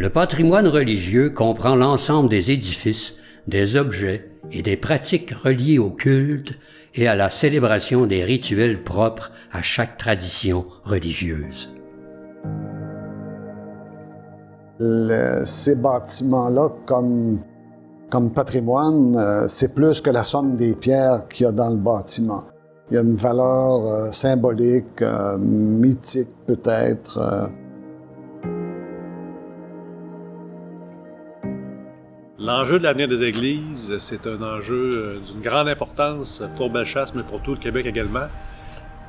Le patrimoine religieux comprend l'ensemble des édifices, des objets et des pratiques reliées au culte et à la célébration des rituels propres à chaque tradition religieuse. Ces bâtiments-là, comme patrimoine, c'est plus que la somme des pierres qu'il y a dans le bâtiment. Il y a une valeur symbolique, mythique peut-être. L'enjeu de l'avenir des églises, c'est un enjeu d'une grande importance pour Bellechasse, mais pour tout le Québec également,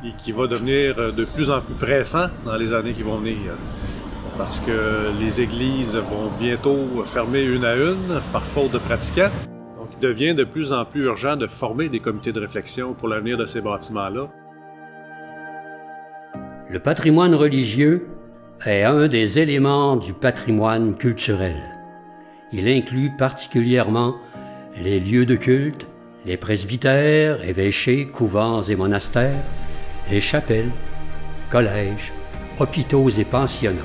et qui va devenir de plus en plus pressant dans les années qui vont venir. Parce que les églises vont bientôt fermer une à une par faute de pratiquants. Donc, il devient de plus en plus urgent de former des comités de réflexion pour l'avenir de ces bâtiments-là. Le patrimoine religieux est un des éléments du patrimoine culturel. Il inclut particulièrement les lieux de culte, les presbytères, évêchés, couvents et monastères, les chapelles, collèges, hôpitaux et pensionnats,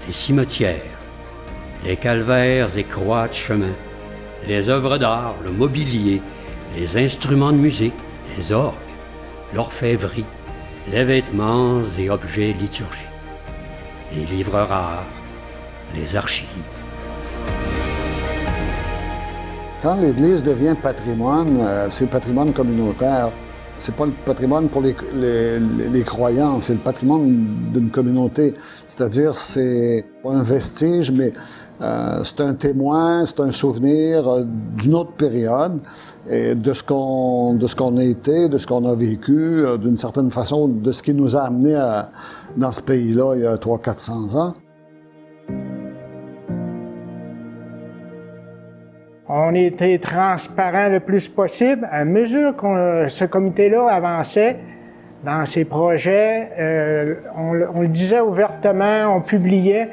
les cimetières, les calvaires et croix de chemin, les œuvres d'art, le mobilier, les instruments de musique, les orgues, l'orfèvrerie, les vêtements et objets liturgiques, les livres rares, les archives. Quand l'Église devient patrimoine, c'est le patrimoine communautaire. C'est pas le patrimoine pour les croyants, c'est le patrimoine d'une communauté. C'est-à-dire, c'est pas un vestige, mais c'est un témoin, c'est un souvenir d'une autre période, et de ce qu'on a été, de ce qu'on a vécu, d'une certaine façon, de ce qui nous a amenés dans ce pays-là il y a 300-400 ans. On était transparent le plus possible. À mesure que ce comité-là avançait dans ses projets, on le disait ouvertement, on publiait.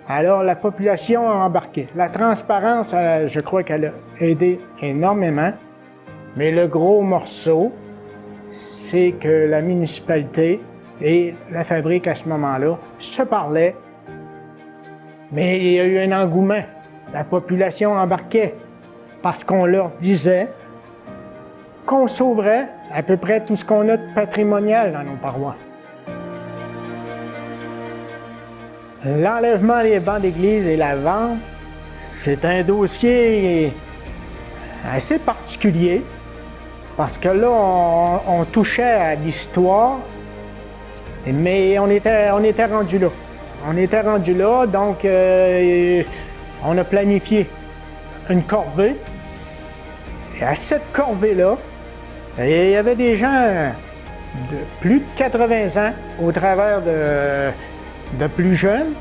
Alors la population a embarqué. La transparence, je crois qu'elle a aidé énormément. Mais le gros morceau, c'est que la municipalité et la fabrique à ce moment-là se parlaient. Mais il y a eu un engouement. La population embarquait. Parce qu'on leur disait qu'on sauverait à peu près tout ce qu'on a de patrimonial dans nos parois. L'enlèvement des bancs d'église et la vente, c'est un dossier assez particulier parce que là, on touchait à l'histoire, mais on était rendu là. On était rendu là, donc on a planifié une corvée. Et à cette corvée-là, il y avait des gens de plus de 80 ans au travers de plus jeunes.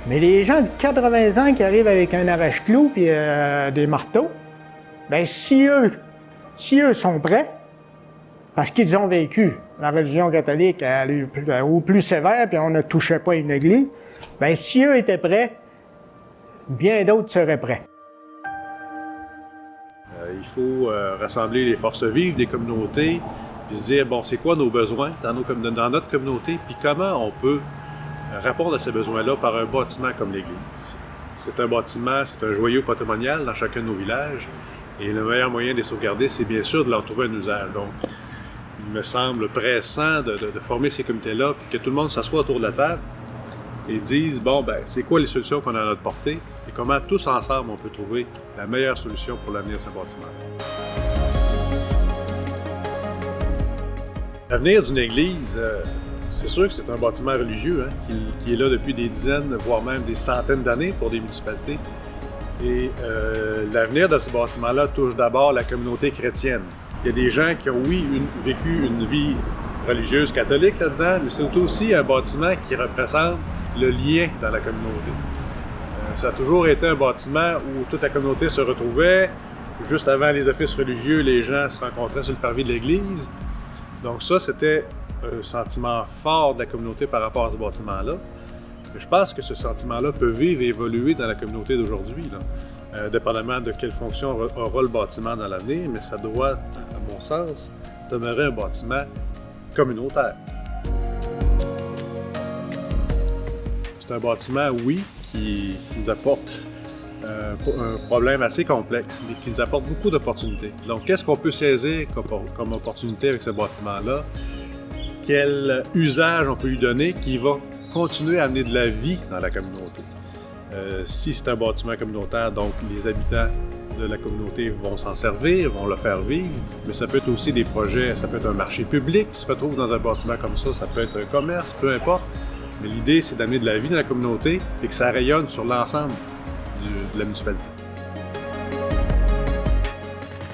Mais les gens de 80 ans qui arrivent avec un arrache-clous et des marteaux, bien, si eux sont prêts, parce qu'ils ont vécu la religion catholique au plus sévère, puis on ne touchait pas une église, bien, si eux étaient prêts, bien d'autres seraient prêts. Il faut rassembler les forces vives des communautés, puis se dire, bon, c'est quoi nos besoins dans notre communauté, puis comment on peut répondre à ces besoins-là par un bâtiment comme l'Église. C'est un bâtiment, c'est un joyau patrimonial dans chacun de nos villages, et le meilleur moyen de les sauvegarder, c'est bien sûr de leur trouver un usage. Donc, il me semble pressant de former ces comités-là, puis que tout le monde s'assoie autour de la table et dise, bon, ben, c'est quoi les solutions qu'on a à notre portée et comment tous ensemble on peut trouver la meilleure solution pour l'avenir de ce bâtiment. L'avenir d'une église, c'est sûr que c'est un bâtiment religieux qui est là depuis des dizaines, voire même des centaines d'années pour des municipalités. Et l'avenir de ce bâtiment-là touche d'abord la communauté chrétienne. Il y a des gens qui ont, oui, vécu une vie religieuse catholique là-dedans, mais c'est aussi un bâtiment qui représente le lien dans la communauté. Ça a toujours été un bâtiment où toute la communauté se retrouvait. Juste avant les offices religieux, les gens se rencontraient sur le parvis de l'église. Donc ça, c'était un sentiment fort de la communauté par rapport à ce bâtiment-là. Mais je pense que ce sentiment-là peut vivre et évoluer dans la communauté d'aujourd'hui, dépendamment de quelle fonction aura le bâtiment dans l'avenir, mais ça doit, à mon sens, demeurer un bâtiment communautaire. C'est un bâtiment, oui, qui nous apporte un problème assez complexe, mais qui nous apporte beaucoup d'opportunités. Donc, qu'est-ce qu'on peut saisir comme opportunité avec ce bâtiment-là? Quel usage on peut lui donner qui va continuer à amener de la vie dans la communauté? Si c'est un bâtiment communautaire, donc les habitants de la communauté vont s'en servir, vont le faire vivre, mais ça peut être aussi des projets, ça peut être un marché public qui se retrouve dans un bâtiment comme ça peut être un commerce, peu importe. Mais l'idée, c'est d'amener de la vie dans la communauté et que ça rayonne sur l'ensemble de la municipalité.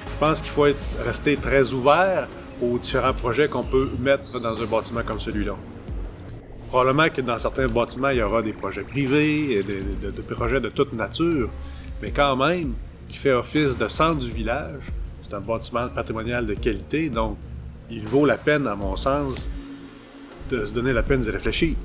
Je pense qu'il faut rester très ouvert aux différents projets qu'on peut mettre dans un bâtiment comme celui-là. Probablement que dans certains bâtiments, il y aura des projets privés, et des projets de toute nature, mais quand même, il fait office de centre du village. C'est un bâtiment patrimonial de qualité, donc il vaut la peine, à mon sens, de se donner la peine d'y réfléchir.